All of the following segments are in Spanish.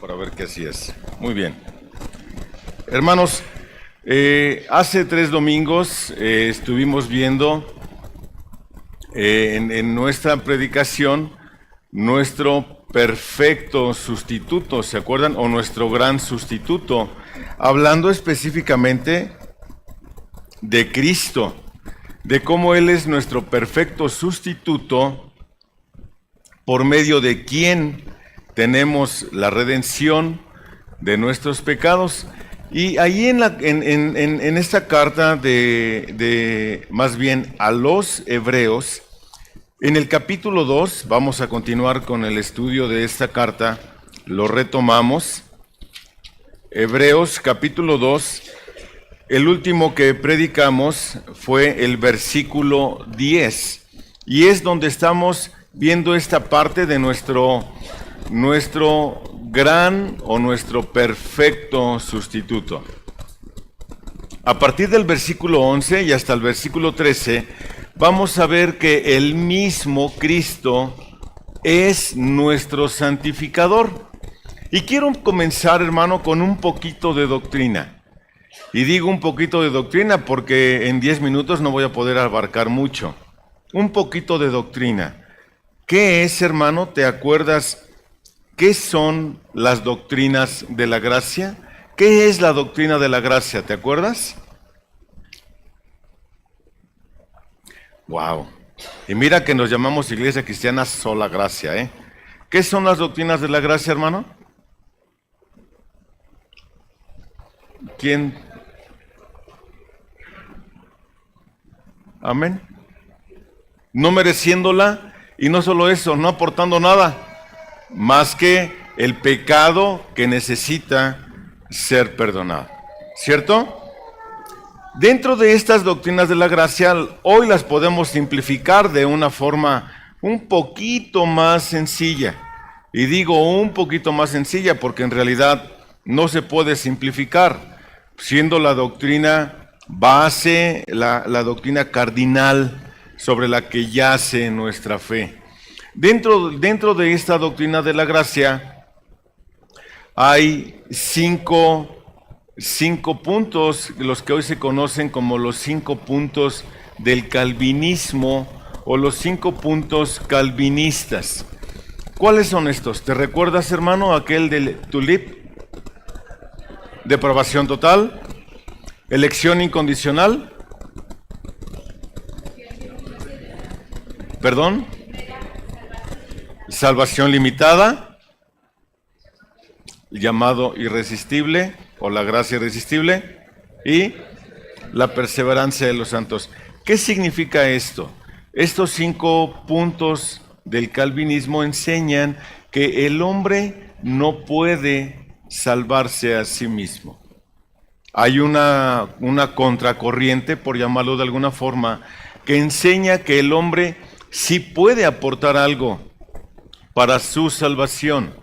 para ver qué hacías. Muy bien. Hermanos, hace 3 domingos estuvimos viendo en nuestra predicación nuestro perfecto sustituto, ¿se acuerdan? O nuestro gran sustituto, hablando específicamente de Cristo, de cómo Él es nuestro perfecto sustituto, por medio de quien tenemos la redención de nuestros pecados. Y ahí en esta carta más bien a los Hebreos, en el capítulo 2, vamos a continuar con el estudio de esta carta, lo retomamos. Hebreos capítulo 2, el último que predicamos fue el versículo 10, y es donde estamos viendo esta parte de nuestro gran o nuestro perfecto sustituto. A partir del versículo 11 y hasta el versículo 13, vamos a ver que el mismo Cristo es nuestro santificador. Y quiero comenzar, hermano, con un poquito de doctrina. Y digo un poquito de doctrina porque en 10 minutos no voy a poder abarcar mucho. Un poquito de doctrina. ¿Qué es, hermano? ¿Te acuerdas qué son las doctrinas de la gracia? ¿Qué es la doctrina de la gracia? ¿Te acuerdas? Wow. Y mira que nos llamamos Iglesia Cristiana Sola Gracia, ¿eh? ¿Qué son las doctrinas de la gracia, hermano? ¿Quién? Amén. No mereciéndola, y no solo eso, no aportando nada, más que el pecado que necesita ser perdonado. ¿Cierto? Dentro de estas doctrinas de la gracia, hoy las podemos simplificar de una forma un poquito más sencilla. Y digo un poquito más sencilla porque en realidad no se puede simplificar, siendo la doctrina base, la doctrina cardinal sobre la que yace nuestra fe. Dentro de esta doctrina de la gracia hay cinco puntos, los que hoy se conocen como los 5 puntos del calvinismo o los 5 puntos calvinistas. ¿Cuáles son estos? ¿Te recuerdas, hermano, aquel del tulip? Depravación total, elección incondicional, perdón, salvación limitada, llamado irresistible o la gracia irresistible y la perseverancia de los santos. ¿Qué significa esto? Estos 5 puntos del calvinismo enseñan que el hombre no puede salvarse a sí mismo. Hay una contracorriente, por llamarlo de alguna forma, que enseña que el hombre sí puede aportar algo para su salvación.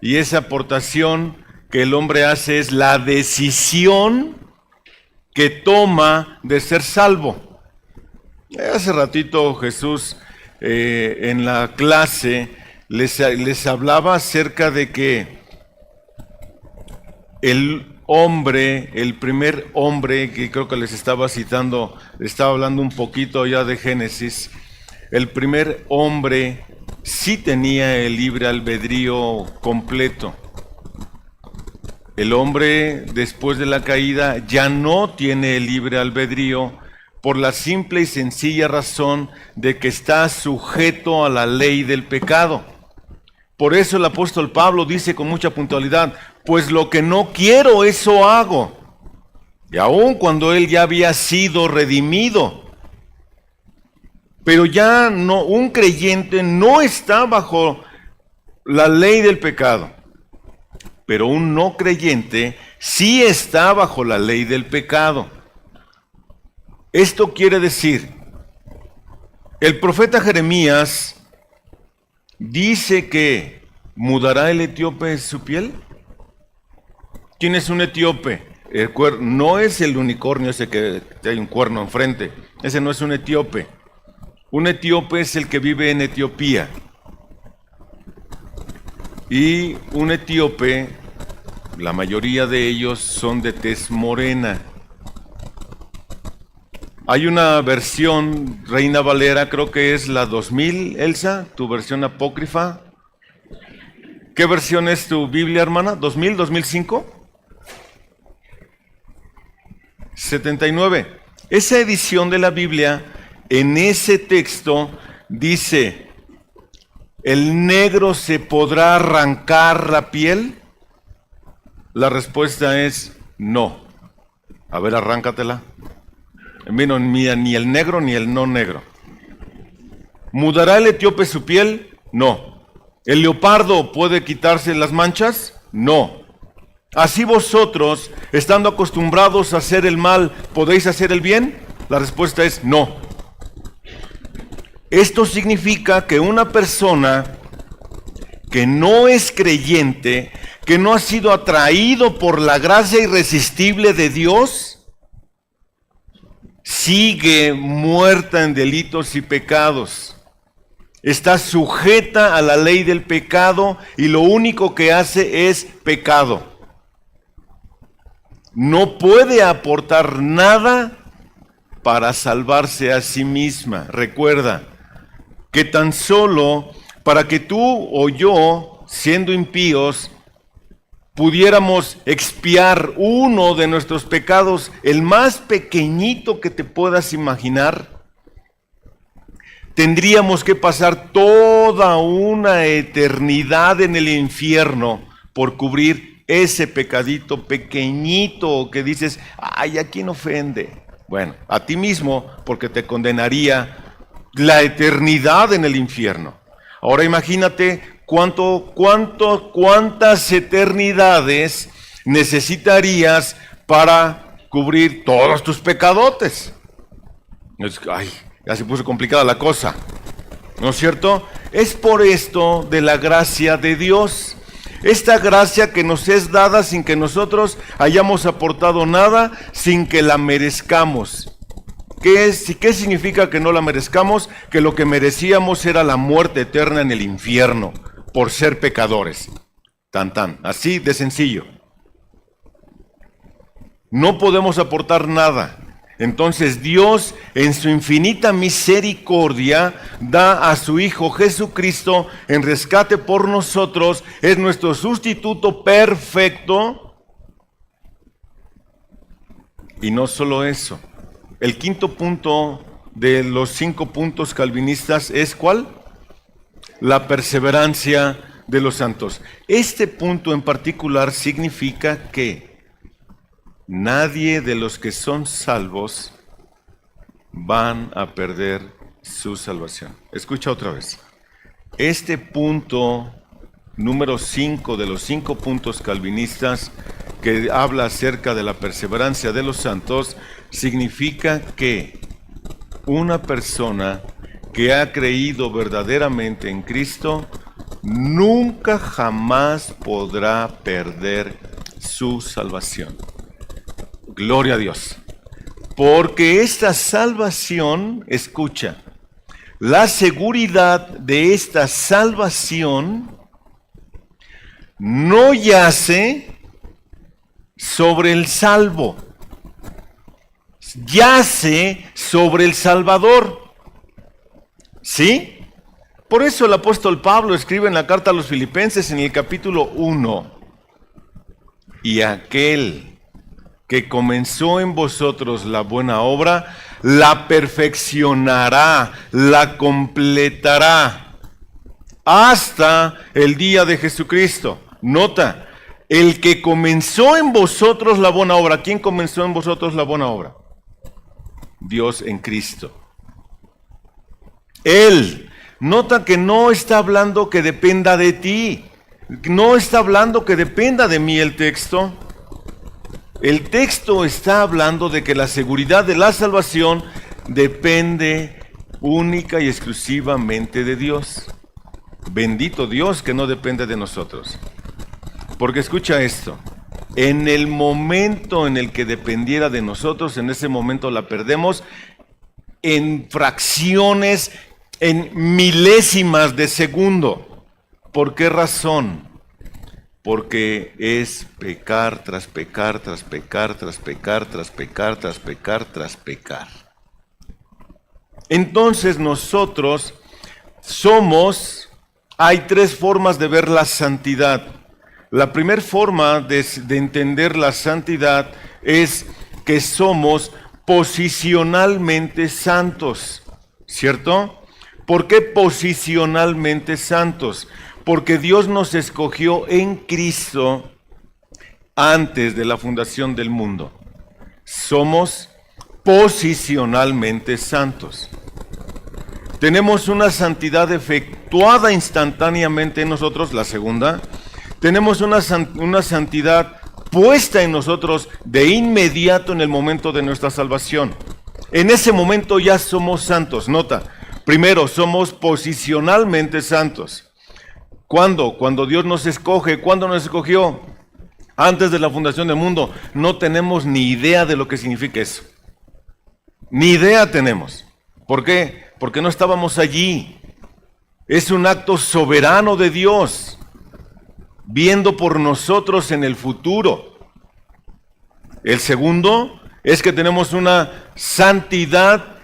Y esa aportación que el hombre hace es la decisión que toma de ser salvo. Hace ratito Jesús en la clase les hablaba acerca de que el primer hombre, que creo que les estaba citando, estaba hablando un poquito ya de Génesis, el primer hombre sí tenía el libre albedrío completo. El hombre, después de la caída, ya no tiene el libre albedrío por la simple y sencilla razón de que está sujeto a la ley del pecado. Por eso el apóstol Pablo dice con mucha puntualidad, pues lo que no quiero, eso hago. Y aun cuando él ya había sido redimido, pero ya no, un creyente no está bajo la ley del pecado, pero un no creyente sí está bajo la ley del pecado. Esto quiere decir, el profeta Jeremías dice que ¿mudará el etíope su piel? ¿Quién es un etíope? No es el unicornio ese que hay un cuerno enfrente. Ese no es un etíope. Un etíope es el que vive en Etiopía. y un etíope, la mayoría de ellos son de tez morena. Hay una versión, Reina Valera, creo que es la 2000, Elsa, tu versión apócrifa. ¿Qué versión es tu Biblia, hermana? ¿2000, 2005? 79. Esa edición de la Biblia, en ese texto, dice, ¿el negro se podrá arrancar la piel? La respuesta es no. A ver, arráncatela. Bueno, ni el negro ni el no negro. ¿Mudará el etíope su piel? No. ¿El leopardo puede quitarse las manchas? No. ¿Así vosotros, estando acostumbrados a hacer el mal, podéis hacer el bien? La respuesta es no. Esto significa que una persona que no es creyente, que no ha sido atraído por la gracia irresistible de Dios, sigue muerta en delitos y pecados. Está sujeta a la ley del pecado y lo único que hace es pecado. No puede aportar nada para salvarse a sí misma. Recuerda que tan solo para que tú o yo, siendo impíos, pudiéramos expiar uno de nuestros pecados, el más pequeñito que te puedas imaginar, tendríamos que pasar toda una eternidad en el infierno por cubrir ese pecadito pequeñito que dices, ay, ¿a quién ofende? Bueno, a ti mismo, porque te condenaría la eternidad en el infierno. Ahora imagínate cuántas eternidades necesitarías para cubrir todos tus pecadotes. Ay, ya se puso complicada la cosa, ¿no es cierto? Es por esto de la gracia de Dios. Esta gracia que nos es dada sin que nosotros hayamos aportado nada, sin que la merezcamos. ¿Qué significa que no la merezcamos? Que lo que merecíamos era la muerte eterna en el infierno, por ser pecadores. Tan, así de sencillo. No podemos aportar nada. Entonces Dios, en su infinita misericordia, da a su Hijo Jesucristo en rescate por nosotros, es nuestro sustituto perfecto. Y no solo eso. El quinto punto de los 5 puntos calvinistas es ¿cuál? La perseverancia de los santos. Este punto en particular significa que nadie de los que son salvos van a perder su salvación. Escucha otra vez. Este punto número 5 de los 5 puntos calvinistas que habla acerca de la perseverancia de los santos significa que una persona que ha creído verdaderamente en Cristo nunca jamás podrá perder su salvación. Gloria a Dios. Porque esta salvación, escucha, la seguridad de esta salvación no yace sobre el salvo, yace sobre el Salvador. ¿Sí? Por eso el apóstol Pablo escribe en la carta a los Filipenses en el capítulo 1, y aquel que comenzó en vosotros la buena obra, la perfeccionará, la completará, hasta el día de Jesucristo. Nota, el que comenzó en vosotros la buena obra. ¿Quién comenzó en vosotros la buena obra? Dios en Cristo. Él. Nota que no está hablando que dependa de ti. No está hablando que dependa de mí el texto. El texto está hablando de que la seguridad de la salvación depende única y exclusivamente de Dios. Bendito Dios que no depende de nosotros. Porque escucha esto, en el momento en el que dependiera de nosotros, en ese momento la perdemos en fracciones, en milésimas de segundo. ¿Por qué razón? porque es pecar tras pecar, tras pecar, tras pecar, tras pecar, tras pecar, tras pecar. Entonces nosotros hay tres formas de ver la santidad. La primera forma de entender la santidad es que somos posicionalmente santos, ¿cierto? ¿Por qué posicionalmente santos? Porque Dios nos escogió en Cristo antes de la fundación del mundo. Somos posicionalmente santos. Tenemos una santidad efectuada instantáneamente en nosotros, la segunda. Tenemos una santidad puesta en nosotros de inmediato en el momento de nuestra salvación. En ese momento ya somos santos. Nota, primero, somos posicionalmente santos. ¿Cuándo? Cuando Dios nos escoge. ¿Cuándo nos escogió? Antes de la fundación del mundo. No tenemos ni idea de lo que significa eso. Ni idea tenemos. ¿Por qué? Porque no estábamos allí. Es un acto soberano de Dios, viendo por nosotros en el futuro. El segundo es que tenemos una santidad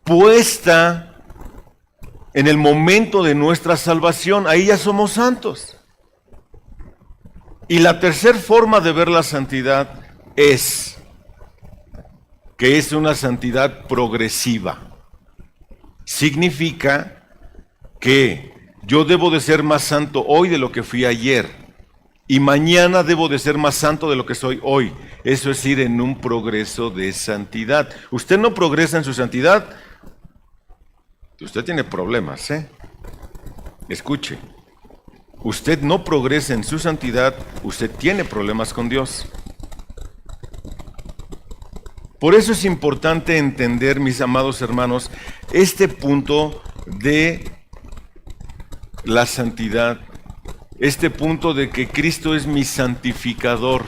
puesta en el momento de nuestra salvación. Ahí ya somos santos. Y la tercera forma de ver la santidad es que es una santidad progresiva. Significa que yo debo de ser más santo hoy de lo que fui ayer, y mañana debo de ser más santo de lo que soy hoy. Eso es ir en un progreso de santidad. Usted no progresa en su santidad, usted tiene problemas, ¿eh? Escuche, usted no progresa en su santidad, usted tiene problemas con Dios. Por eso es importante entender, mis amados hermanos, este punto de la santidad, este punto de que Cristo es mi santificador.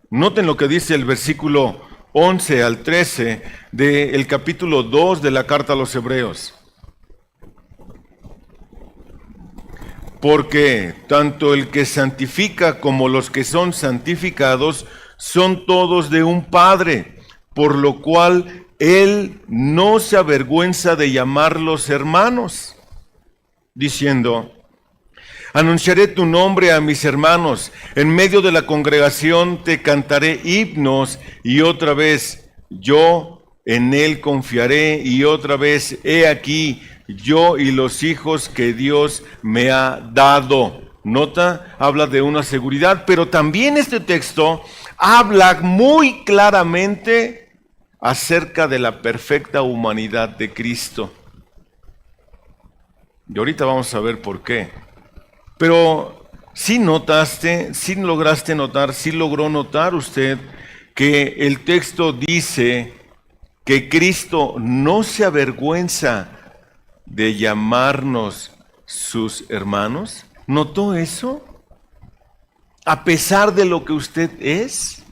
Noten lo que dice el versículo 11 al 13 del capítulo 2 de la carta a los Hebreos. Porque tanto el que santifica como los que son santificados son todos de un Padre, por lo cual Él no se avergüenza de llamarlos hermanos, diciendo: anunciaré tu nombre a mis hermanos, en medio de la congregación te cantaré himnos, y otra vez yo en Él confiaré, y otra vez he aquí yo y los hijos que Dios me ha dado. Nota, habla de una seguridad, pero también este texto habla muy claramente acerca de la perfecta humanidad de Cristo. Y ahorita vamos a ver por qué. Pero si notaste, si lograste notar, si logró notar usted que el texto dice que Cristo no se avergüenza de llamarnos sus hermanos. ¿Notó eso? A pesar de lo que usted es,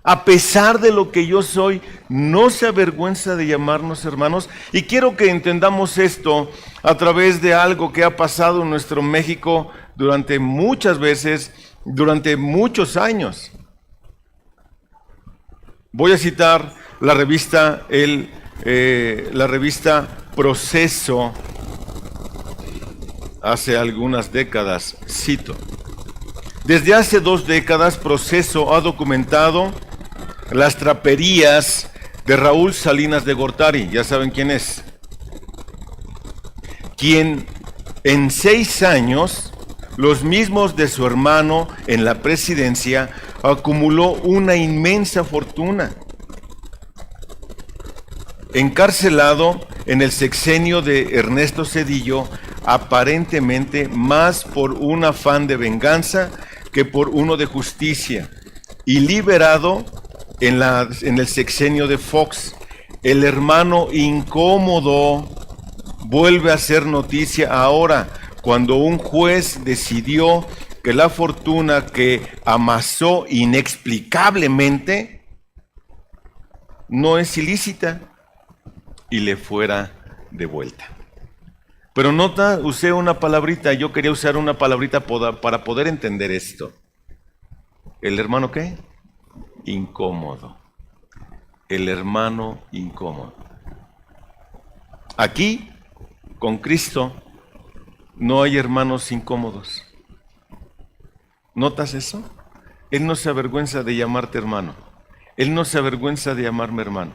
a pesar de lo que yo soy, no se avergüenza de llamarnos hermanos. Y quiero que entendamos esto a través de algo que ha pasado en nuestro México durante muchas veces, durante muchos años. Voy a citar la revista Proceso, hace algunas décadas. Cito: desde hace 2 décadas, Proceso ha documentado las traperías de Raúl Salinas de Gortari. Ya saben quién es. Quien en 6 años, los mismos de su hermano en la presidencia, acumuló una inmensa fortuna. Encarcelado en el sexenio de Ernesto Zedillo, aparentemente más por un afán de venganza que por uno de justicia, y liberado en el sexenio de Fox. El hermano incómodo vuelve a ser noticia ahora, cuando un juez decidió que la fortuna que amasó inexplicablemente no es ilícita y le fuera devuelta. Pero nota, usé una palabrita, yo quería usar una palabrita para poder entender esto. ¿El hermano qué? Incómodo. El hermano incómodo. Aquí, con Cristo, no hay hermanos incómodos. ¿Notas eso? Él no se avergüenza de llamarte hermano. Él no se avergüenza de llamarme hermano.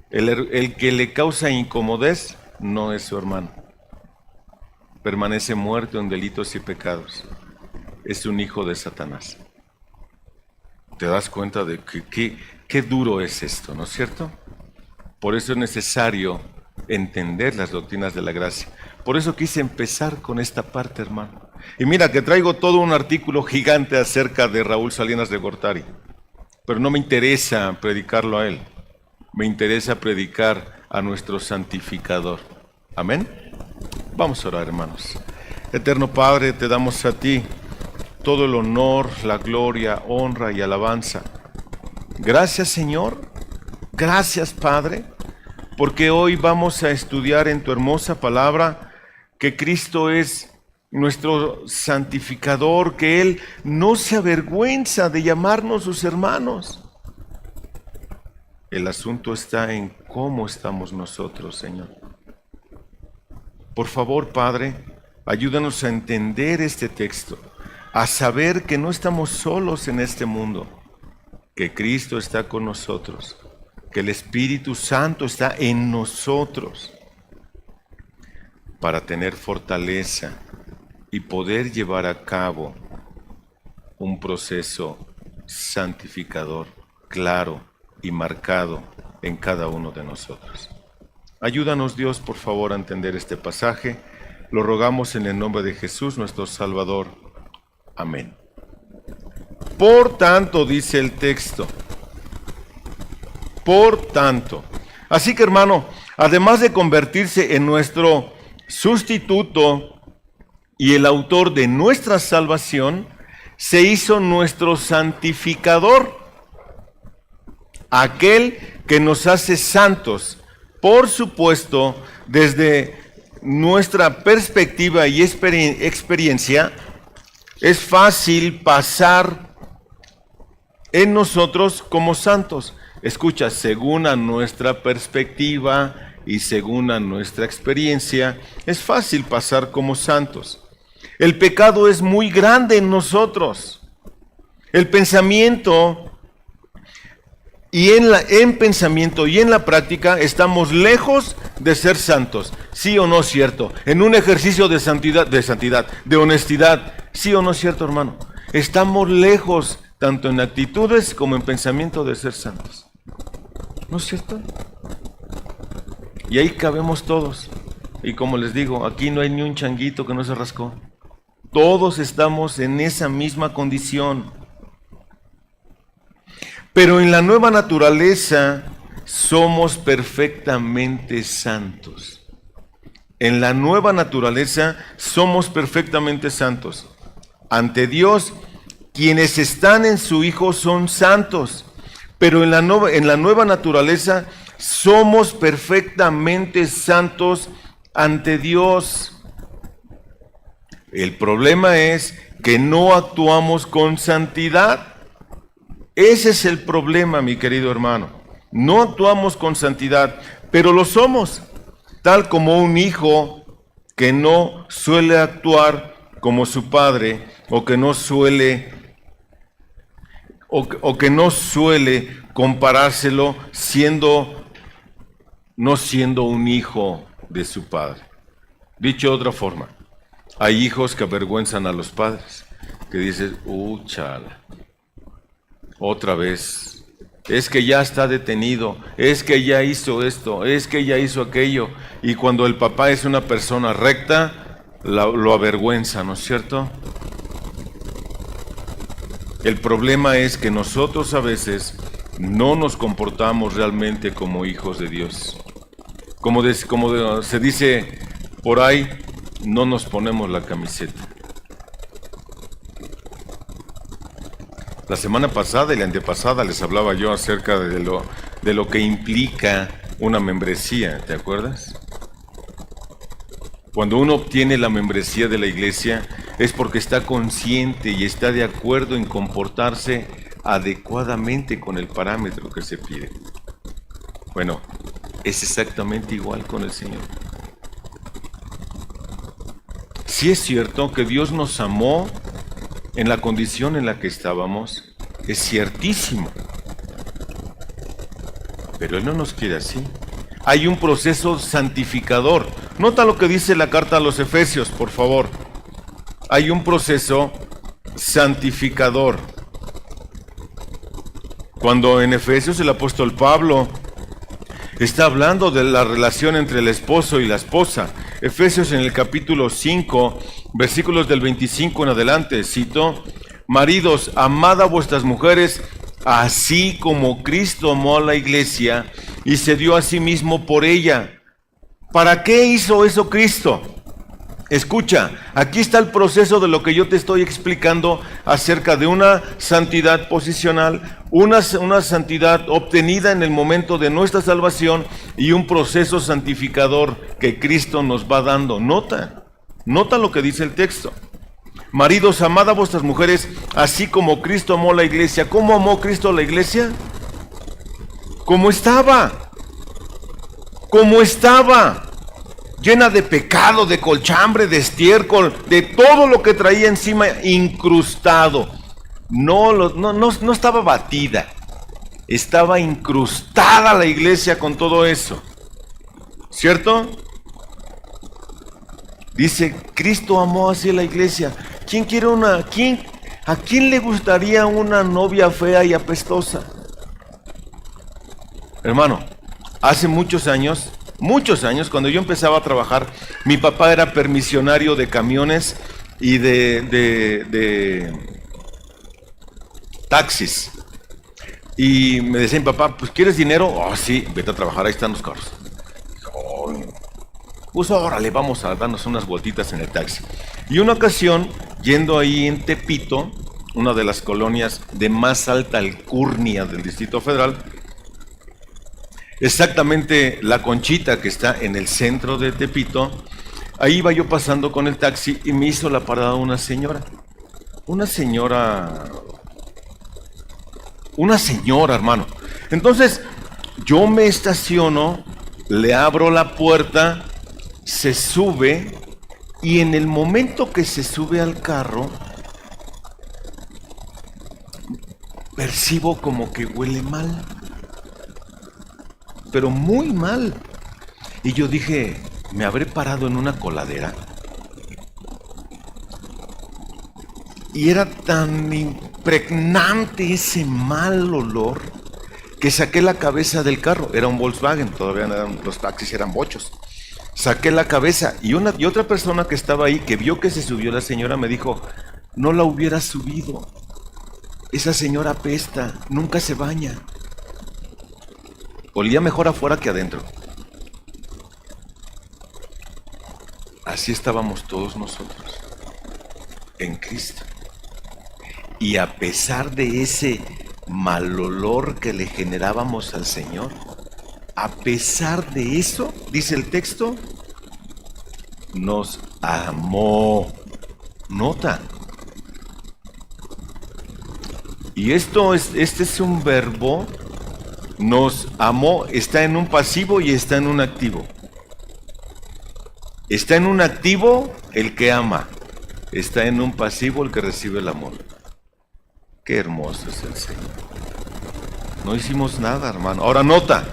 El que le causa incomodez no es su hermano. Permanece muerto en delitos y pecados. Es un hijo de Satanás. ¿Te das cuenta de qué duro es esto, no es cierto? Por eso es necesario entender las doctrinas de la gracia. Por eso quise empezar con esta parte, hermano. Y mira que traigo todo un artículo gigante acerca de Raúl Salinas de Gortari, pero no me interesa predicarlo a él. Me interesa predicar a nuestro santificador. Amén. Vamos a orar, hermanos. Eterno Padre, te damos a ti todo el honor, la gloria, honra y alabanza. Gracias, Señor. Gracias, Padre, porque hoy vamos a estudiar en tu hermosa palabra que Cristo es nuestro santificador, que Él no se avergüenza de llamarnos sus hermanos. El asunto está en cómo estamos nosotros, Señor. Por favor, Padre, ayúdanos a entender este texto, a saber que no estamos solos en este mundo, que Cristo está con nosotros, que el Espíritu Santo está en nosotros, para tener fortaleza y poder llevar a cabo un proceso santificador claro y marcado en cada uno de nosotros. Ayúdanos, Dios, por favor, a entender este pasaje. Lo rogamos en el nombre de Jesús, nuestro Salvador. Amén. Por tanto, dice el texto, por tanto. Así que, hermano, además de convertirse en nuestro sustituto y el autor de nuestra salvación, se hizo nuestro santificador, aquel que nos hace santos. Por supuesto, desde nuestra perspectiva y experiencia, es fácil pasar en nosotros como santos. Escucha, según a nuestra perspectiva y según a nuestra experiencia, es fácil pasar como santos. El pecado es muy grande en nosotros. El pensamiento en pensamiento y en la práctica estamos lejos de ser santos. ¿Sí o no es cierto? En un ejercicio de santidad, de honestidad. ¿Sí o no es cierto, hermano? Estamos lejos, tanto en actitudes como en pensamiento, de ser santos. ¿No es cierto? Y ahí cabemos todos. Y como les digo, aquí no hay ni un changuito que no se rascó. Todos estamos en esa misma condición. Pero en la nueva naturaleza somos perfectamente santos. En la nueva naturaleza somos perfectamente santos. Ante Dios, quienes están en su Hijo son santos. Pero en la nueva naturaleza somos perfectamente santos ante Dios. El problema es que no actuamos con santidad. Ese es el problema, mi querido hermano. No actuamos con santidad, pero lo somos, tal como un hijo que no suele actuar como su padre, o que no suele comparárselo no siendo un hijo de su padre. Dicho de otra forma, hay hijos que avergüenzan a los padres, que dicen, chala, otra vez, es que ya está detenido, es que ya hizo esto, es que ya hizo aquello, y cuando el papá es una persona recta, lo avergüenza, ¿no es cierto? El problema es que nosotros a veces no nos comportamos realmente como hijos de Dios. Como se dice por ahí, no nos ponemos la camiseta. La semana pasada y la antepasada les hablaba yo acerca de lo que implica una membresía, ¿te acuerdas? Cuando uno obtiene la membresía de la iglesia es porque está consciente y está de acuerdo en comportarse adecuadamente con el parámetro que se pide. Bueno, es exactamente igual con el Señor. Sí es cierto que Dios nos amó en la condición en la que estábamos, es ciertísimo, pero Él no nos quiere así. Hay un proceso santificador. Nota lo que dice la carta a los Efesios, por favor. Hay un proceso santificador. Cuando en Efesios el apóstol Pablo está hablando de la relación entre el esposo y la esposa. Efesios en el capítulo 5, versículos del 25 en adelante, cito: maridos, amad a vuestras mujeres, así como Cristo amó a la iglesia y se dio a sí mismo por ella. ¿Para qué hizo eso Cristo? Escucha, aquí está el proceso de lo que yo te estoy explicando acerca de una santidad posicional, una santidad obtenida en el momento de nuestra salvación y un proceso santificador que Cristo nos va dando. Nota lo que dice el texto. Maridos, amad a vuestras mujeres, así como Cristo amó la iglesia. ¿Cómo amó Cristo a la iglesia? Como estaba. Llena de pecado, de colchambre, de estiércol, de todo lo que traía encima incrustado. No estaba batida, estaba incrustada la iglesia con todo eso. ¿Cierto? Dice, Cristo amó así a la iglesia. ¿A quién le gustaría una novia fea y apestosa? Hermano, hace muchos años, cuando yo empezaba a trabajar, mi papá era permisionario de camiones y de taxis. Y me decía mi papá, pues ¿quieres dinero? Oh, sí, vete a trabajar, ahí están los carros. Oh, pues órale, vamos a darnos unas vueltitas en el taxi. Y una ocasión, yendo ahí en Tepito, una de las colonias de más alta alcurnia del Distrito Federal, exactamente la Conchita, que está en el centro de Tepito, ahí iba yo pasando con el taxi y me hizo la parada una señora, hermano. Entonces yo me estaciono, le abro la puerta, se sube y en el momento que se sube al carro percibo como que huele mal, pero muy mal. Y yo dije, ¿me habré parado en una coladera? Y era tan impregnante ese mal olor que saqué la cabeza del carro. Era un Volkswagen, todavía los taxis eran bochos. Saqué la cabeza y otra persona que estaba ahí, que vio que se subió la señora, me dijo, no la hubiera subido. Esa señora apesta, nunca se baña. Olía mejor afuera que adentro. Así estábamos todos nosotros, en Cristo. Y a pesar de ese mal olor que le generábamos al Señor, a pesar de eso, dice el texto, nos amó. Nota. Y este es un verbo. Nos amó, está en un pasivo y está en un activo. Está en un activo el que ama, está en un pasivo el que recibe el amor. Qué hermoso es el Señor. No hicimos nada, hermano. Ahora nota.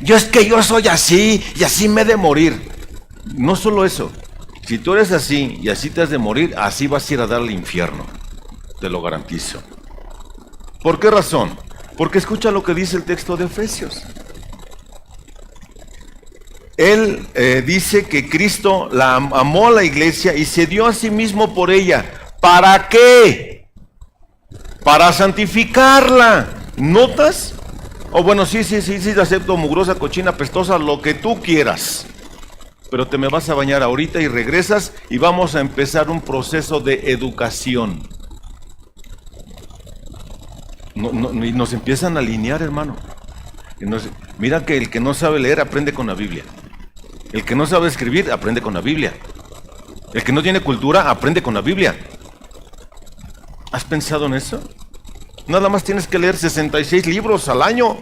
Es que yo soy así y así me he de morir. No solo eso. Si tú eres así y así te has de morir, así vas a ir a dar al infierno. Te lo garantizo. ¿Por qué razón? Porque escucha lo que dice el texto de Efesios. Él dice que Cristo amó a la iglesia y se dio a sí mismo por ella. ¿Para qué? Para santificarla. ¿Notas? Bueno, sí, acepto, mugrosa, cochina, pestosa, lo que tú quieras. Pero te me vas a bañar ahorita y regresas y vamos a empezar un proceso de educación. Y nos empiezan a alinear, hermano. Mira que el que no sabe leer aprende con la Biblia. El que no sabe escribir, aprende con la Biblia. El que no tiene cultura, aprende con la Biblia. ¿Has pensado en eso? Nada más tienes que leer 66 libros al año.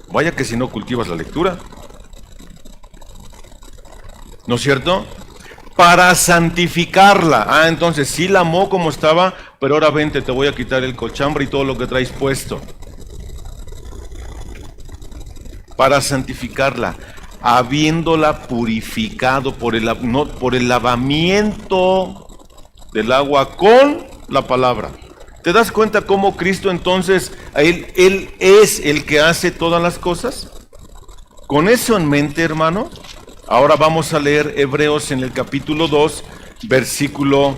Vaya que si no cultivas la lectura. ¿No es cierto? Para santificarla. Entonces sí la amó como estaba, pero ahora vente, te voy a quitar el cochambre y todo lo que traes puesto. Para santificarla, habiéndola purificado por el lavamiento del agua con la palabra. ¿Te das cuenta cómo Cristo entonces, Él es el que hace todas las cosas? Con eso en mente, hermano, ahora vamos a leer Hebreos en el capítulo 2, versículo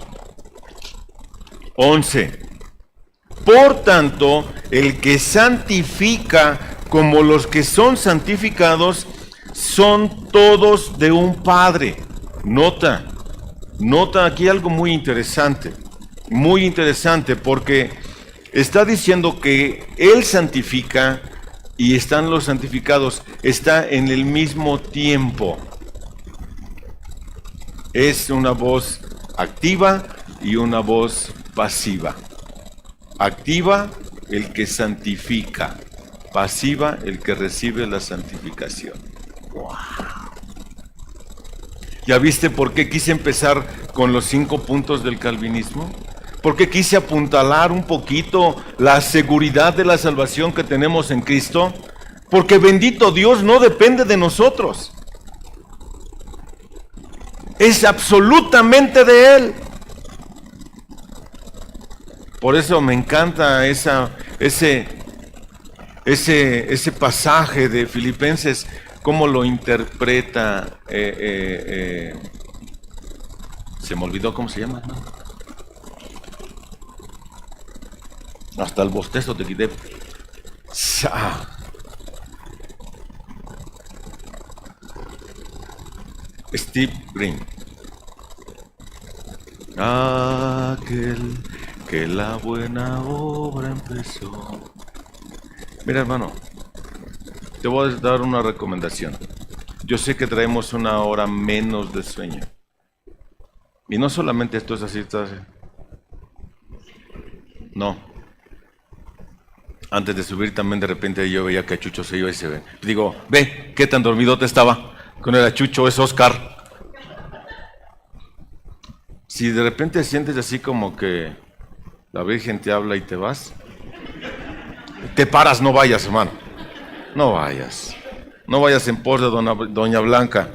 11. Por tanto, el que santifica como los que son santificados, son todos de un Padre. Nota aquí algo muy interesante, porque está diciendo que Él santifica y están los santificados, está en el mismo tiempo. Es una voz activa y una voz pasiva. Activa, el que santifica. Pasiva, el que recibe la santificación. ¡Wow! ¿Ya viste por qué quise empezar con los 5 puntos del calvinismo? Porque quise apuntalar un poquito la seguridad de la salvación que tenemos en Cristo. Porque bendito Dios, no depende de nosotros. Es absolutamente de Él. Por eso me encanta ese pasaje de Filipenses, cómo lo interpreta. Se me olvidó cómo se llama, ¿no? Hasta el bostezo te quité. Steve Green. Aquel que la buena obra empezó. Mira, hermano, te voy a dar una recomendación. Yo sé que traemos 1 hora menos de sueño. Y no solamente esto es así, no. Antes de subir también de repente yo veía que Chucho se iba y se ve. Digo, ve, qué tan dormidote estaba. Que no era Chucho, es Oscar. Si de repente sientes así como que la Virgen te habla y te vas, te paras, no vayas, hermano. No vayas. No vayas en pos de Doña Blanca.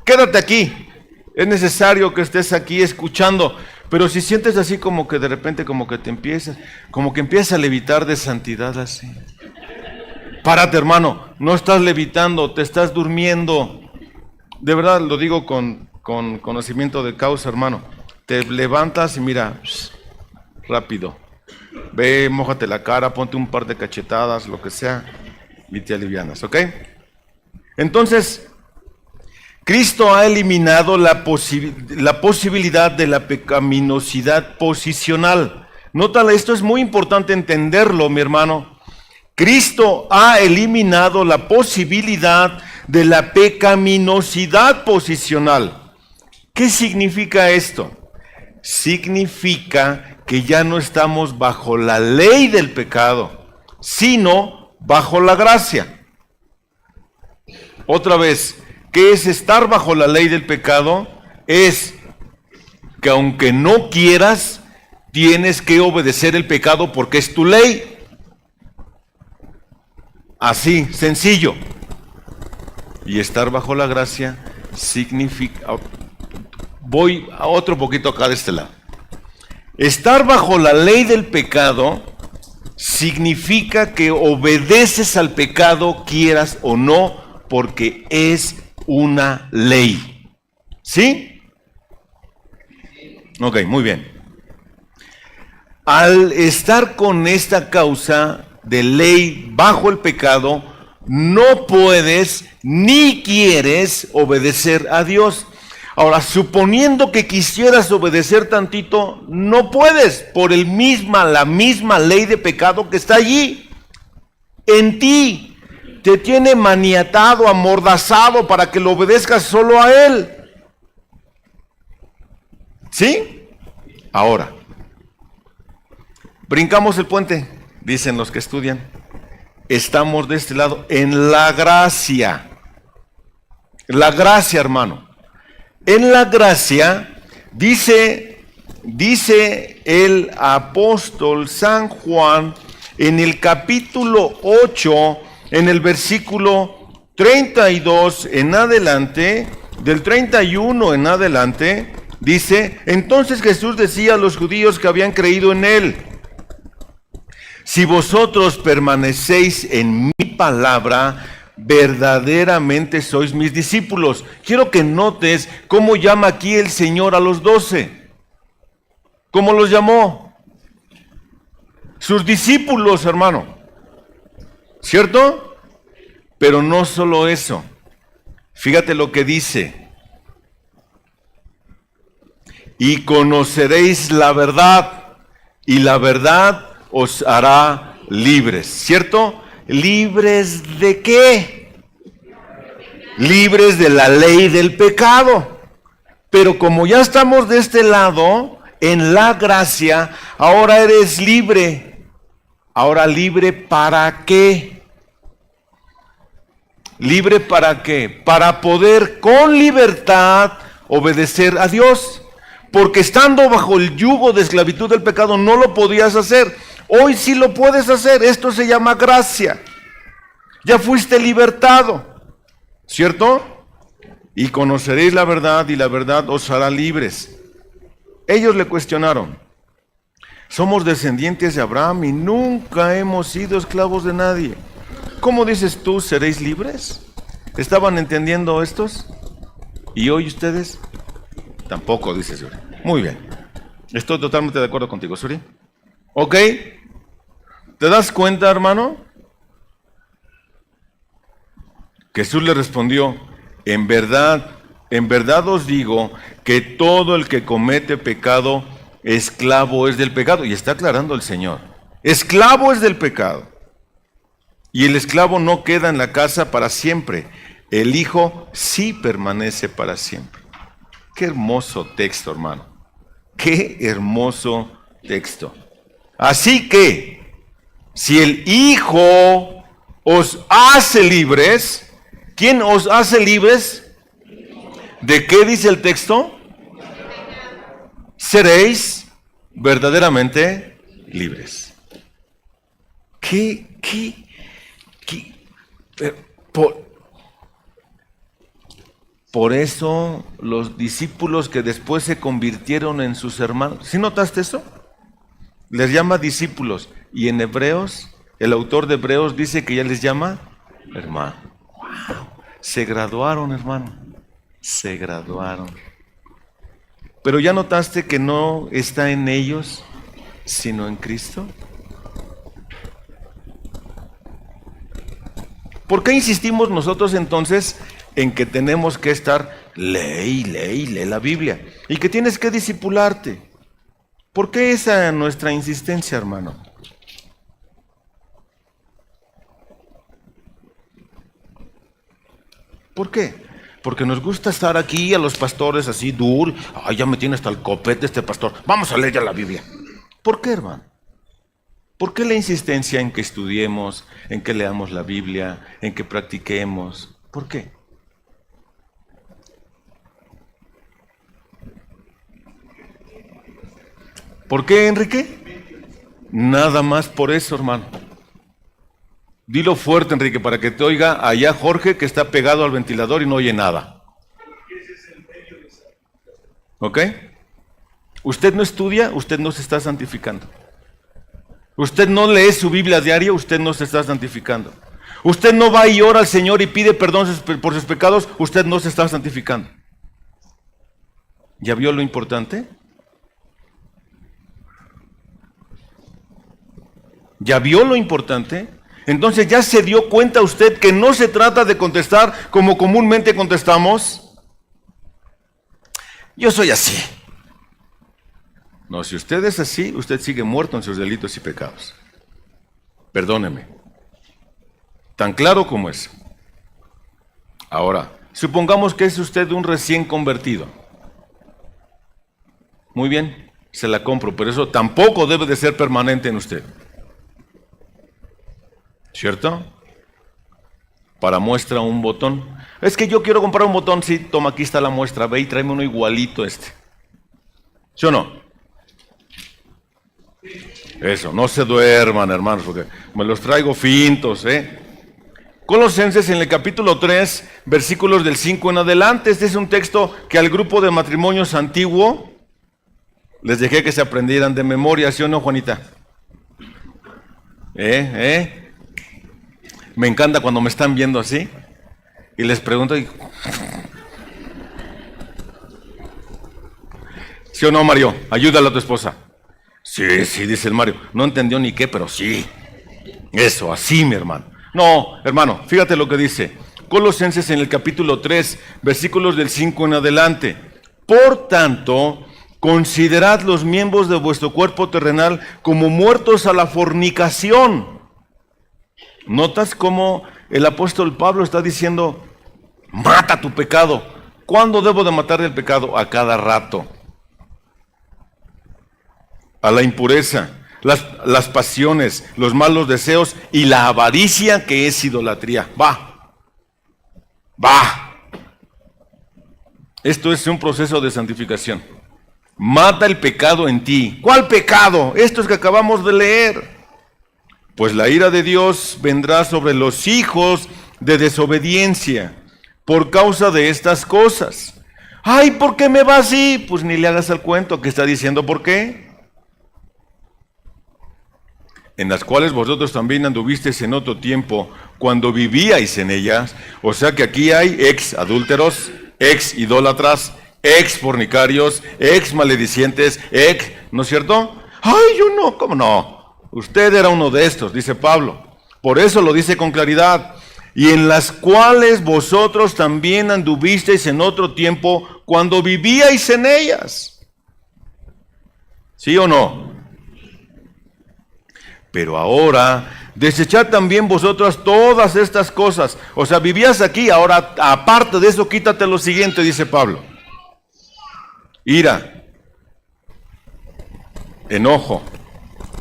Quédate aquí. Es necesario que estés aquí escuchando. Pero si sientes así como que de repente como que empiezas a levitar de santidad así. Párate, hermano. No estás levitando, te estás durmiendo. De verdad lo digo con conocimiento de causa, hermano. Te levantas y mira, rápido. Ve, mójate la cara, ponte un par de cachetadas, lo que sea, y te alivianas, ¿ok? Entonces, Cristo ha eliminado la posibilidad de la pecaminosidad posicional. Nótala, esto es muy importante entenderlo, mi hermano. Cristo ha eliminado la posibilidad de la pecaminosidad posicional. ¿Qué significa esto? Significa que ya no estamos bajo la ley del pecado, sino bajo la gracia. Otra vez, ¿qué es estar bajo la ley del pecado? Es que aunque no quieras, tienes que obedecer el pecado porque es tu ley. Así, sencillo. Y estar bajo la gracia significa... Voy a otro poquito acá de este lado. Estar bajo la ley del pecado significa que obedeces al pecado, quieras o no, porque es una ley. ¿Sí? Ok, muy bien. Al estar con esta causa de ley bajo el pecado, no puedes ni quieres obedecer a Dios. Ahora, suponiendo que quisieras obedecer tantito, no puedes por la misma ley de pecado que está allí, en ti. te tiene maniatado, amordazado para que lo obedezcas solo a Él. ¿Sí? Ahora, brincamos el puente, dicen los que estudian. Estamos de este lado en la gracia. La gracia, hermano. En la gracia, dice el apóstol San Juan en el capítulo 8, en el versículo 32 en adelante, del 31 en adelante, dice: entonces Jesús decía a los judíos que habían creído en Él: si vosotros permanecéis en mi palabra, verdaderamente sois mis discípulos. Quiero que notes cómo llama aquí el Señor a los 12. ¿Cómo los llamó? Sus discípulos, hermano. ¿Cierto? Pero no solo eso. Fíjate lo que dice: y conoceréis la verdad, y la verdad os hará libres. ¿Cierto? ¿Libres de qué? Libres de la ley del pecado. Pero como ya estamos de este lado, en la gracia, ahora eres libre. Ahora, ¿libre para qué? ¿Libre para qué? Para poder con libertad obedecer a Dios. Porque estando bajo el yugo de esclavitud del pecado no lo podías hacer. Hoy sí lo puedes hacer. Esto se llama gracia. Ya fuiste libertado, ¿cierto? Y conoceréis la verdad, y la verdad os hará libres. Ellos le cuestionaron: somos descendientes de Abraham y nunca hemos sido esclavos de nadie. ¿Cómo dices tú, seréis libres? ¿Estaban entendiendo estos? ¿Y hoy ustedes? Tampoco, dice Suri. Muy bien. Estoy totalmente de acuerdo contigo, Suri. ¿Ok? ¿Te das cuenta, hermano? Jesús le respondió: en verdad os digo que todo el que comete pecado, esclavo es del pecado. Y está aclarando el Señor. Esclavo es del pecado. Y el esclavo no queda en la casa para siempre. El Hijo sí permanece para siempre. Qué hermoso texto, hermano. Qué hermoso texto. Así que, si el Hijo os hace libres, ¿quién os hace libres? ¿De qué dice el texto? Seréis verdaderamente libres. Por eso los discípulos que después se convirtieron en sus hermanos, ¿sí notaste eso? Les llama discípulos, y en Hebreos, el autor de Hebreos dice que ya les llama hermano. ¡Wow! Se graduaron, hermano. Se graduaron. Pero ya notaste que no está en ellos, sino en Cristo. ¿Por qué insistimos nosotros entonces en que tenemos que estar lee la Biblia y que tienes que discipularte? ¿Por qué esa es nuestra insistencia, hermano? ¿Por qué? Porque nos gusta estar aquí a los pastores así duro. Ay, ya me tiene hasta el copete este pastor. Vamos a leer ya la Biblia. ¿Por qué, hermano? ¿Por qué la insistencia en que estudiemos, en que leamos la Biblia, en que practiquemos? ¿Por qué? ¿Por qué, Enrique? Nada más por eso, hermano. Dilo fuerte, Enrique, para que te oiga allá Jorge, que está pegado al ventilador y no oye nada. ¿Ok? Usted no estudia, usted no se está santificando. Usted no lee su Biblia diaria, usted no se está santificando. Usted no va y ora al Señor y pide perdón por sus pecados, usted no se está santificando. ¿Ya vio lo importante? ¿Ya vio lo importante? Entonces, ¿ya se dio cuenta usted que no se trata de contestar como comúnmente contestamos? Yo soy así. No, si usted es así, usted sigue muerto en sus delitos y pecados. Perdóneme. Tan claro como es. Ahora, supongamos que es usted un recién convertido. Muy bien, se la compro, pero eso tampoco debe de ser permanente en usted. ¿Cierto? Para muestra un botón. Es que yo quiero comprar un botón. Sí, toma, aquí está la muestra. Ve y tráeme uno igualito este. ¿Sí o no? Eso, no se duerman, hermanos, porque me los traigo fintos, ¿eh? Colosenses en el capítulo 3, versículos del 5 en adelante. Este es un texto que al grupo de matrimonios antiguo les dejé que se aprendieran de memoria, ¿sí o no, Juanita? Me encanta cuando me están viendo así y les pregunto, ¿sí o no, Mario? Ayúdale a tu esposa. Sí, sí, dice el Mario. No entendió ni qué, pero sí. Eso, así, mi hermano. No, hermano, fíjate lo que dice. Colosenses en el capítulo 3, versículos del 5 en adelante. Por tanto, considerad los miembros de vuestro cuerpo terrenal como muertos a la fornicación. ¿Notas cómo el apóstol Pablo está diciendo, mata tu pecado? ¿Cuándo debo de matar el pecado? A cada rato. A la impureza, las pasiones, los malos deseos y la avaricia, que es idolatría. Va. Esto es un proceso de santificación. Mata el pecado en ti. ¿Cuál pecado? Esto es que acabamos de leer. Pues la ira de Dios vendrá sobre los hijos de desobediencia por causa de estas cosas. Ay, ¿por qué me va así? Pues ni le hagas el cuento, que está diciendo por qué. En las cuales vosotros también anduvisteis en otro tiempo, cuando vivíais en ellas. O sea que aquí hay ex adúlteros, ex idólatras, ex fornicarios, ex maledicientes, ¿no es cierto? Ay, yo no, ¿cómo no? Usted era uno de estos, dice Pablo. Por eso lo dice con claridad. Y en las cuales vosotros también anduvisteis en otro tiempo, cuando vivíais en ellas. ¿Sí o no? Pero ahora, desechad también vosotras todas estas cosas. O sea, vivías aquí, ahora aparte de eso, quítate lo siguiente, dice Pablo. Ira, enojo,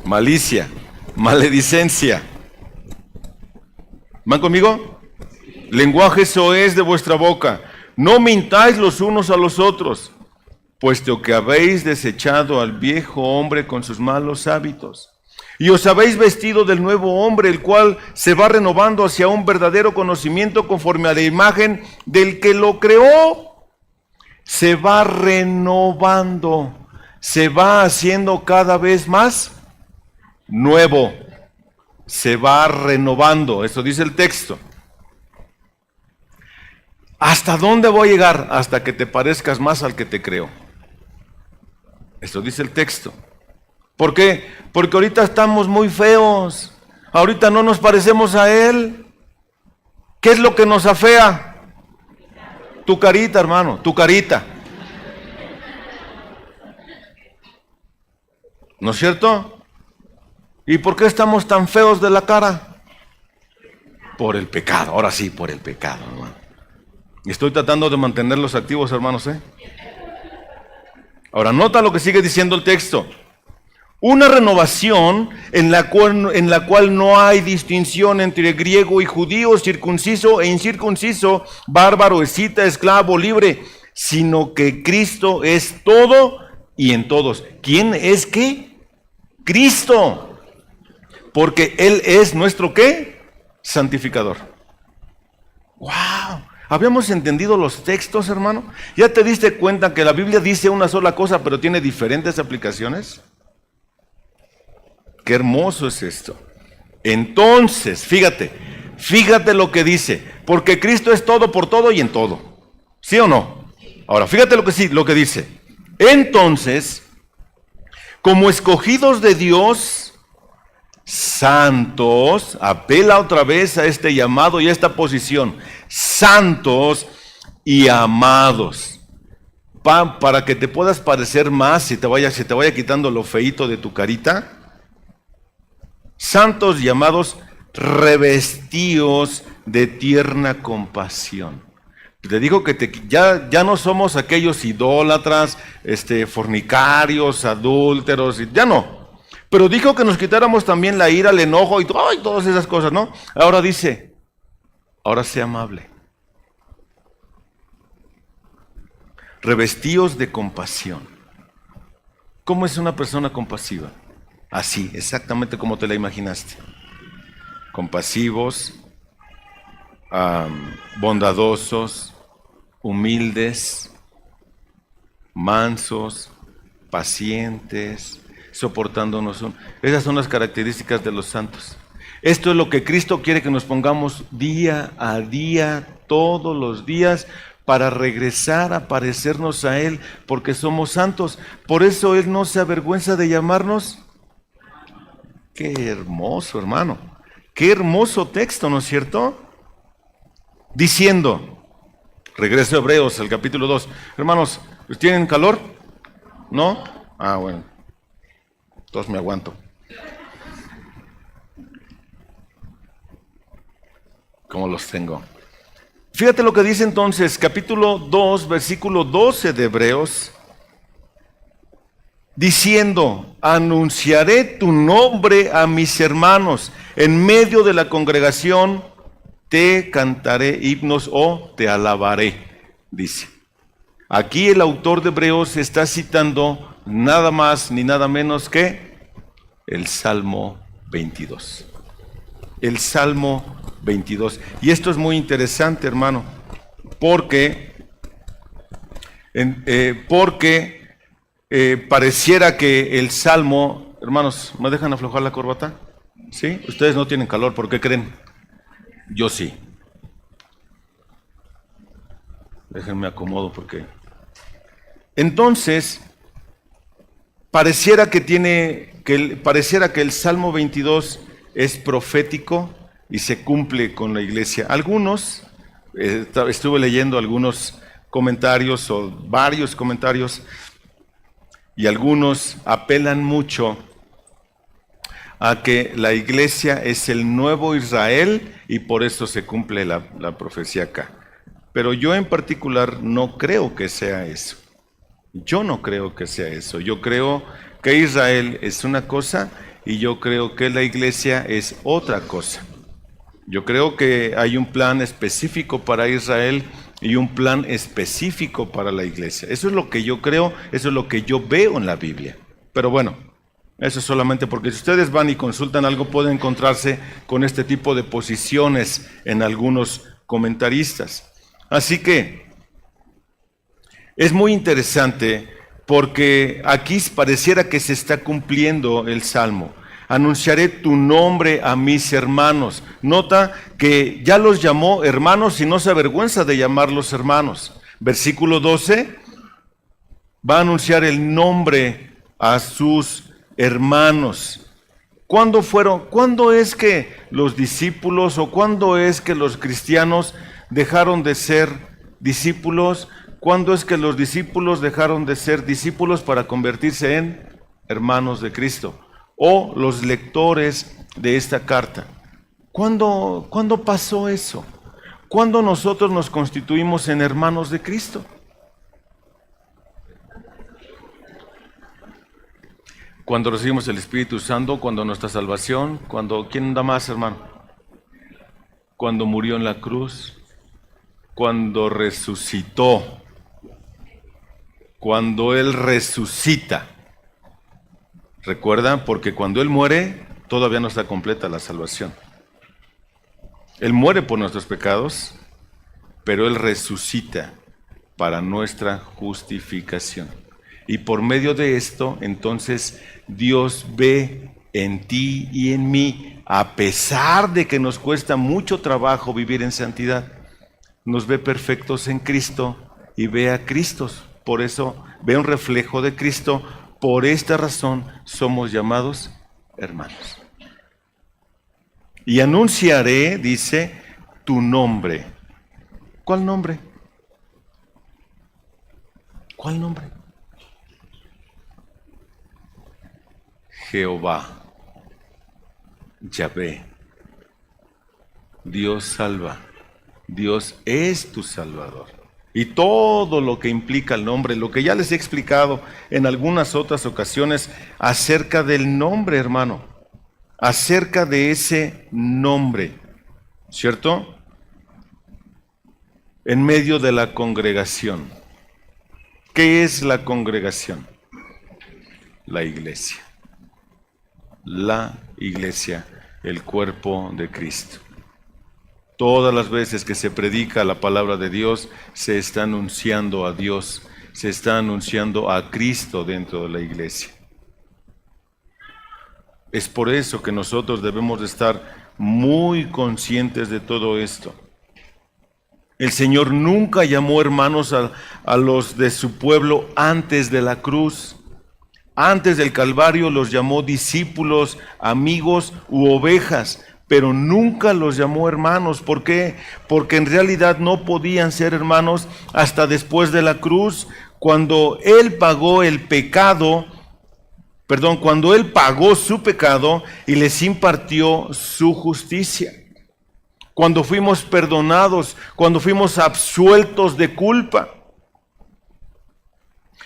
malicia, maledicencia. ¿Van conmigo? Lenguaje soez de vuestra boca. No mintáis los unos a los otros, puesto que habéis desechado al viejo hombre con sus malos hábitos. Y os habéis vestido del nuevo hombre, el cual se va renovando hacia un verdadero conocimiento conforme a la imagen del que lo creó. Se va renovando, se va haciendo cada vez más nuevo. Se va renovando, eso dice el texto. ¿Hasta dónde voy a llegar? Hasta que te parezcas más al que te creó. Eso dice el texto. ¿Por qué? Porque ahorita estamos muy feos. Ahorita no nos parecemos a Él. ¿Qué es lo que nos afea? Tu carita, hermano, tu carita. ¿No es cierto? ¿Y por qué estamos tan feos de la cara? Por el pecado, ahora sí, por el pecado, hermano. Y estoy tratando de mantenerlos activos, hermanos, ¿eh? Ahora, nota lo que sigue diciendo el texto. Una renovación en la cual no hay distinción entre griego y judío, circunciso e incircunciso, bárbaro, escita, esclavo, libre, sino que Cristo es todo y en todos. ¿Quién es qué? Cristo. Porque Él es nuestro ¿qué? Santificador. ¡Wow! ¿Habíamos entendido los textos, hermano? ¿Ya te diste cuenta que la Biblia dice una sola cosa, pero tiene diferentes aplicaciones? Qué hermoso es esto. Entonces, fíjate lo que dice, porque Cristo es todo por todo y en todo. ¿Sí o no? Ahora, fíjate lo que dice. Entonces, como escogidos de Dios, santos, apela otra vez a este llamado y a esta posición, santos y amados, para que te puedas parecer más, se te vaya quitando lo feíto de tu carita. Santos llamados revestíos de tierna compasión. Te digo que ya no somos aquellos idólatras, fornicarios, adúlteros, ya no. Pero dijo que nos quitáramos también la ira, el enojo y todas esas cosas, ¿no? Ahora dice, ahora sea amable. Revestíos de compasión. ¿Cómo es una persona compasiva? Así, exactamente como te la imaginaste. Compasivos, bondadosos, humildes, mansos, pacientes, soportándonos. Esas son las características de los santos. Esto es lo que Cristo quiere que nos pongamos día a día, todos los días, para regresar a parecernos a Él, porque somos santos. Por eso Él no se avergüenza de llamarnos. Qué hermoso, hermano. Qué hermoso texto, ¿no es cierto? Diciendo, regreso a Hebreos, al capítulo 2. Hermanos, ¿tienen calor? ¿No? Ah, bueno. Entonces me aguanto. ¿Cómo los tengo? Fíjate lo que dice entonces, capítulo 2, versículo 12 de Hebreos, diciendo, anunciaré tu nombre a mis hermanos, en medio de la congregación te cantaré himnos o te alabaré, dice. Aquí el autor de Hebreos está citando nada más ni nada menos que el Salmo 22. El Salmo 22. Y esto es muy interesante, hermano, porque pareciera que el Salmo, hermanos, ¿me dejan aflojar la corbata? ¿Sí? Ustedes no tienen calor, ¿por qué creen? Yo sí. Déjenme acomodo porque... Entonces, pareciera que el Salmo 22 es profético y se cumple con la iglesia. Algunos, estuve leyendo algunos comentarios o varios comentarios, y algunos apelan mucho a que la iglesia es el nuevo Israel y por eso se cumple la profecía acá. Pero yo en particular no creo que sea eso. Yo no creo que sea eso. Yo creo que Israel es una cosa y yo creo que la iglesia es otra cosa. Yo creo que hay un plan específico para Israel y un plan específico para la iglesia. Eso es lo que yo creo, eso es lo que yo veo en la Biblia. Pero bueno, eso es solamente porque si ustedes van y consultan algo pueden encontrarse con este tipo de posiciones en algunos comentaristas. Así que es muy interesante porque aquí pareciera que se está cumpliendo el Salmo. Anunciaré tu nombre a mis hermanos. Nota que ya los llamó hermanos y no se avergüenza de llamarlos hermanos. Versículo 12, va a anunciar el nombre a sus hermanos. ¿Cuándo es que los discípulos o cuándo es que los cristianos dejaron de ser discípulos? ¿Cuándo es que los discípulos dejaron de ser discípulos para convertirse en hermanos de Cristo? O los lectores de esta carta. ¿Cuándo pasó eso? ¿Cuándo nosotros nos constituimos en hermanos de Cristo? Cuando recibimos el Espíritu Santo, cuando nuestra salvación, ¿quién da más, hermano? Cuando murió en la cruz, cuando resucitó, cuando Él resucita. ¿Recuerdan? Porque cuando Él muere, todavía no está completa la salvación. Él muere por nuestros pecados, pero Él resucita para nuestra justificación. Y por medio de esto, entonces, Dios ve en ti y en mí, a pesar de que nos cuesta mucho trabajo vivir en santidad, nos ve perfectos en Cristo y ve a Cristo. Por eso ve un reflejo de Cristo. Por esta razón somos llamados hermanos. Y anunciaré, dice, tu nombre. ¿Cuál nombre? ¿Cuál nombre? Jehová, Yahvé, Dios salva. Dios es tu Salvador. Y todo lo que implica el nombre, lo que ya les he explicado en algunas otras ocasiones acerca del nombre, hermano, acerca de ese nombre, ¿cierto? En medio de la congregación. ¿Qué es la congregación? La iglesia. La iglesia, el cuerpo de Cristo. Todas las veces que se predica la palabra de Dios, se está anunciando a Dios, se está anunciando a Cristo dentro de la iglesia. Es por eso que nosotros debemos de estar muy conscientes de todo esto. El Señor nunca llamó hermanos a los de su pueblo antes de la cruz. Antes del Calvario los llamó discípulos, amigos u ovejas, pero nunca los llamó hermanos. ¿Por qué? Porque en realidad no podían ser hermanos hasta después de la cruz, cuando Él pagó el pecado, cuando Él pagó su pecado y les impartió su justicia. Cuando fuimos perdonados, cuando fuimos absueltos de culpa.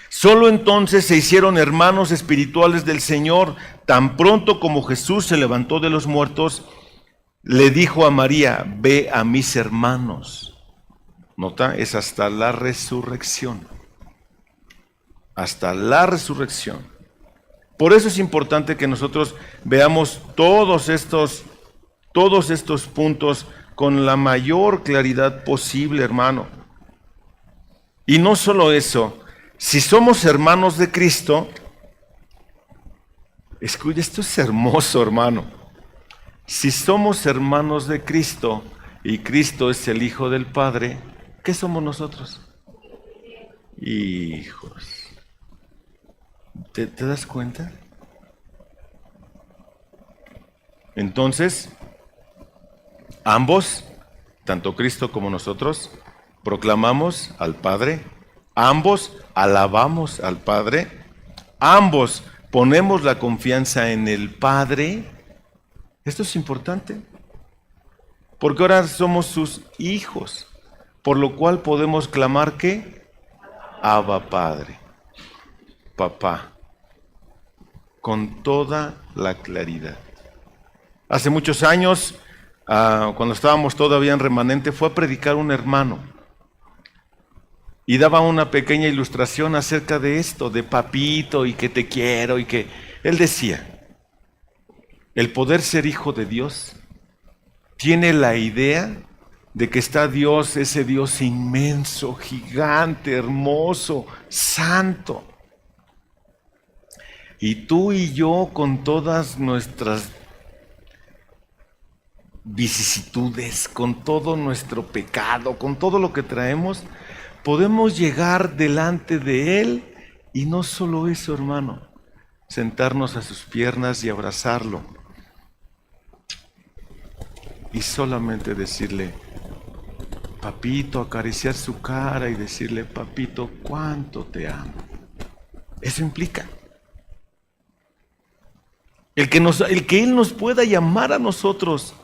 Solo entonces se hicieron hermanos espirituales del Señor. Tan pronto como Jesús se levantó de los muertos, le dijo a María: ve a mis hermanos. Nota, es hasta la resurrección. Hasta la resurrección. Por eso es importante que nosotros veamos todos estos puntos con la mayor claridad posible, hermano. Y no solo eso, si somos hermanos de Cristo, escucha, esto es hermoso, hermano. Si somos hermanos de Cristo y Cristo es el Hijo del Padre, ¿qué somos nosotros? Hijos. ¿Te das cuenta? Entonces, ambos, tanto Cristo como nosotros, proclamamos al Padre, ambos alabamos al Padre, ambos ponemos la confianza en el Padre. Esto es importante, porque ahora somos sus hijos, por lo cual podemos clamar que Abba Padre, papá, con toda la claridad. Hace muchos años, cuando estábamos todavía en remanente, fue a predicar un hermano y daba una pequeña ilustración acerca de esto, de papito y que te quiero, y que él decía: el poder ser hijo de Dios tiene la idea de que está Dios, ese Dios inmenso, gigante, hermoso, santo. Y tú y yo, con todas nuestras vicisitudes, con todo nuestro pecado, con todo lo que traemos, podemos llegar delante de Él, y no solo eso, hermano, sentarnos a sus piernas y abrazarlo y solamente decirle: papito, acariciar su cara y decirle: papito, cuánto te amo. Eso implica el que Él nos pueda llamar a nosotros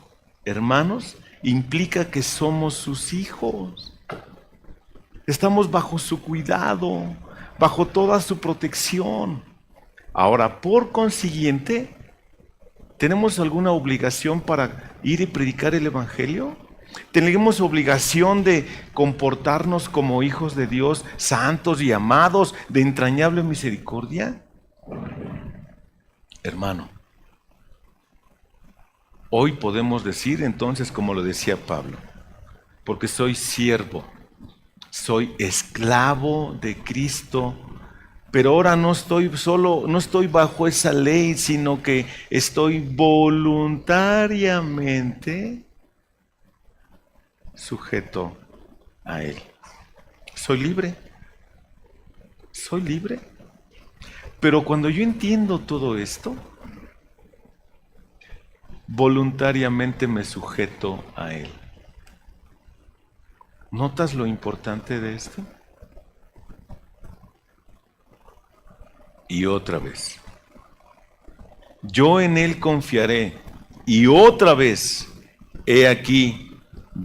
hermanos, implica que somos sus hijos. Estamos bajo su cuidado, bajo toda su protección. Ahora, por consiguiente, ¿tenemos alguna obligación para ir y predicar el Evangelio? ¿Tenemos obligación de comportarnos como hijos de Dios, santos y amados, de entrañable misericordia? Hermano, hoy podemos decir entonces, como lo decía Pablo: porque soy siervo, soy esclavo de Cristo, pero ahora no estoy bajo esa ley, sino que estoy voluntariamente sujeto a Él. Soy libre. Pero cuando yo entiendo todo esto, voluntariamente me sujeto a Él. ¿Notas lo importante de esto? Y otra vez, yo en Él confiaré. Y otra vez, he aquí,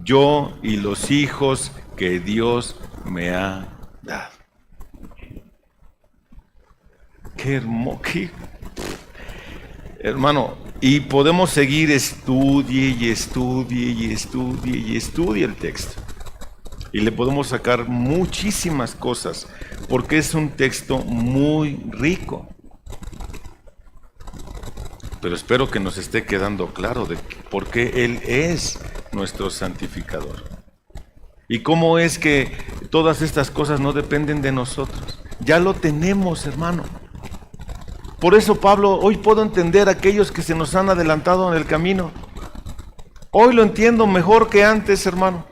yo y los hijos que Dios me ha dado. Qué hermoso, hermano, y podemos seguir, estudie y estudie y estudie y estudie el texto. Y le podemos sacar muchísimas cosas, porque es un texto muy rico. Pero espero que nos esté quedando claro de por qué Él es nuestro santificador. Y cómo es que todas estas cosas no dependen de nosotros. Ya lo tenemos, hermano. Por eso, Pablo, hoy puedo entender a aquellos que se nos han adelantado en el camino. Hoy lo entiendo mejor que antes, hermano.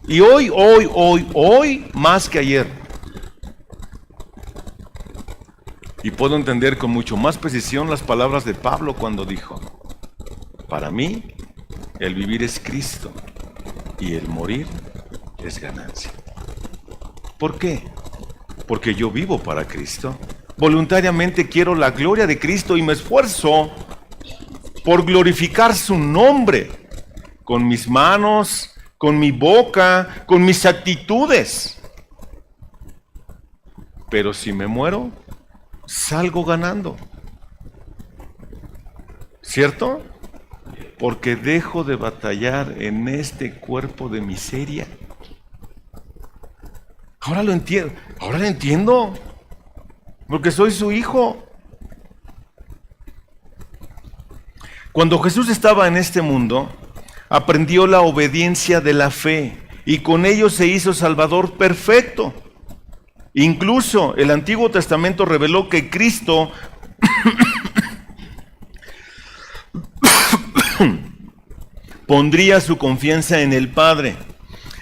Y hoy, más que ayer. Y puedo entender con mucho más precisión las palabras de Pablo cuando dijo: para mí, el vivir es Cristo y el morir es ganancia. ¿Por qué? Porque yo vivo para Cristo. Voluntariamente quiero la gloria de Cristo y me esfuerzo por glorificar su nombre con mis manos, con mi boca, con mis actitudes. Pero si me muero, salgo ganando. ¿Cierto? Porque dejo de batallar en este cuerpo de miseria. Ahora lo entiendo, porque soy su hijo. Cuando Jesús estaba en este mundo, aprendió la obediencia de la fe y con ello se hizo Salvador perfecto. Incluso el Antiguo Testamento reveló que Cristo pondría su confianza en el Padre.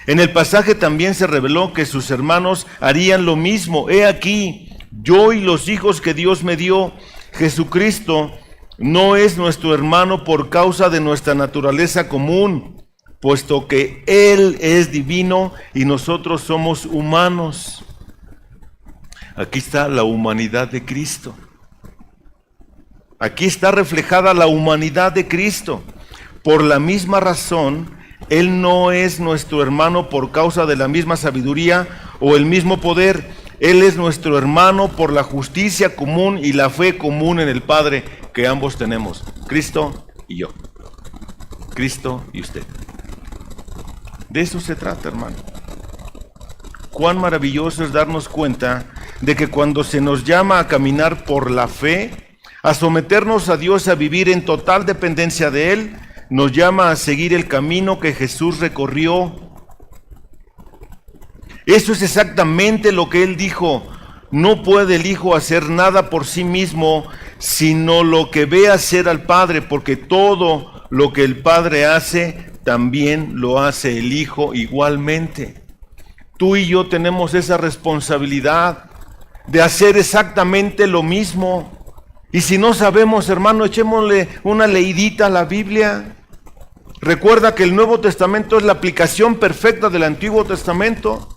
En el pasaje también se reveló que sus hermanos harían lo mismo. He aquí, yo y los hijos que Dios me dio. Jesucristo no es nuestro hermano por causa de nuestra naturaleza común, puesto que Él es divino y nosotros somos humanos. Aquí está la humanidad de Cristo. Aquí está reflejada la humanidad de Cristo. Por la misma razón, Él no es nuestro hermano por causa de la misma sabiduría o el mismo poder. Él es nuestro hermano por la justicia común y la fe común en el Padre que ambos tenemos. Cristo y yo. Cristo y usted. De eso se trata, hermano. Cuán maravilloso es darnos cuenta de que cuando se nos llama a caminar por la fe, a someternos a Dios, a vivir en total dependencia de Él, nos llama a seguir el camino que Jesús recorrió. Eso es exactamente lo que Él dijo. No puede el Hijo hacer nada por sí mismo, sino lo que ve hacer al Padre, porque todo lo que el Padre hace, también lo hace el Hijo igualmente. Tú y yo tenemos esa responsabilidad de hacer exactamente lo mismo. Y si no sabemos, hermano, echémosle una leidita a la Biblia. Recuerda que el Nuevo Testamento es la aplicación perfecta del Antiguo Testamento.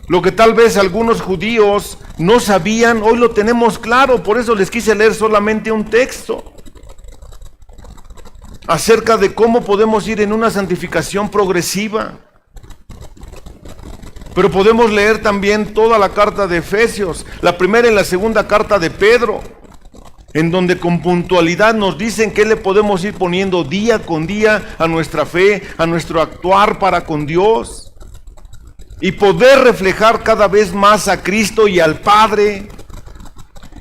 Lo que tal vez algunos judíos no sabían, hoy lo tenemos claro. Por eso les quise leer solamente un texto acerca de cómo podemos ir en una santificación progresiva. Pero podemos leer también toda la carta de Efesios, la primera y la segunda carta de Pedro, en donde con puntualidad nos dicen qué le podemos ir poniendo día con día a nuestra fe, a nuestro actuar para con Dios, y poder reflejar cada vez más a Cristo y al Padre,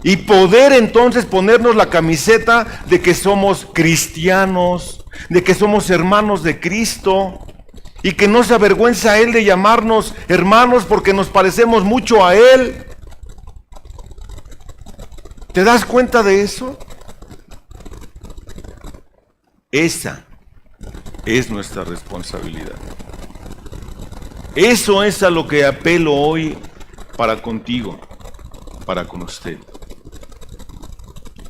y poder entonces ponernos la camiseta de que somos cristianos, de que somos hermanos de Cristo, y que no se avergüenza Él de llamarnos hermanos porque nos parecemos mucho a Él. ¿Te das cuenta de eso? Esa es nuestra responsabilidad. Eso es a lo que apelo hoy para contigo, para con usted.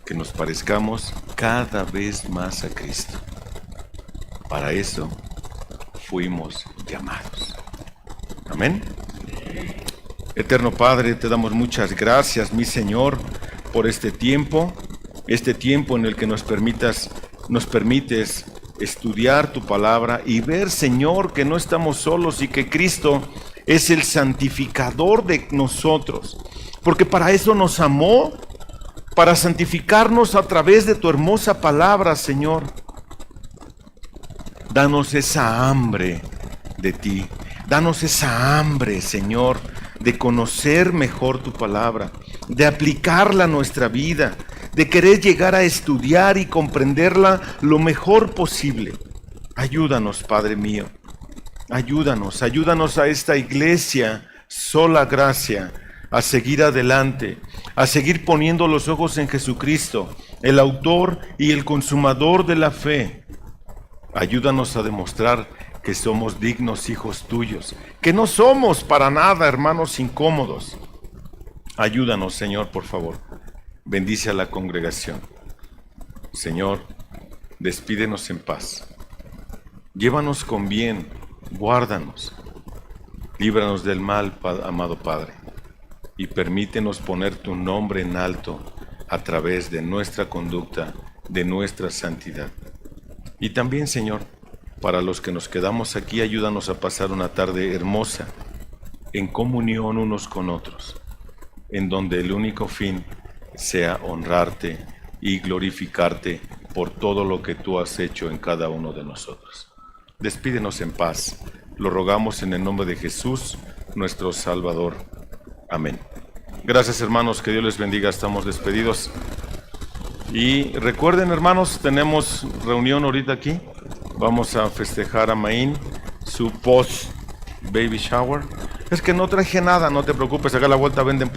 Que nos parezcamos cada vez más a Cristo. Para eso fuimos llamados. Amén. Eterno Padre, te damos muchas gracias, mi Señor, por este tiempo en el que nos permites estudiar tu palabra y ver, Señor, que no estamos solos y que Cristo es el santificador de nosotros, porque para eso nos amó, para santificarnos a través de tu hermosa palabra, Señor. Danos esa hambre de ti, danos esa hambre, Señor, de conocer mejor tu palabra, de aplicarla a nuestra vida, de querer llegar a estudiar y comprenderla lo mejor posible. Ayúdanos, Padre mío, ayúdanos a esta iglesia Sola Gracia, a seguir adelante, a seguir poniendo los ojos en Jesucristo, el autor y el consumador de la fe. Ayúdanos a demostrar que somos dignos hijos tuyos, que no somos para nada hermanos incómodos. Ayúdanos, Señor, por favor. Bendice a la congregación. Señor, despídenos en paz. Llévanos con bien, guárdanos. Líbranos del mal, amado Padre, y permítenos poner tu nombre en alto a través de nuestra conducta, de nuestra santidad. Y también, Señor, para los que nos quedamos aquí, ayúdanos a pasar una tarde hermosa, en comunión unos con otros, en donde el único fin sea honrarte y glorificarte por todo lo que tú has hecho en cada uno de nosotros. Despídenos en paz. Lo rogamos en el nombre de Jesús, nuestro Salvador. Amén. Gracias, hermanos, que Dios les bendiga. Estamos despedidos. Y recuerden, hermanos, tenemos reunión ahorita aquí. Vamos a festejar a Maín, su post baby shower. Es que no traje nada, no te preocupes, acá a la vuelta venden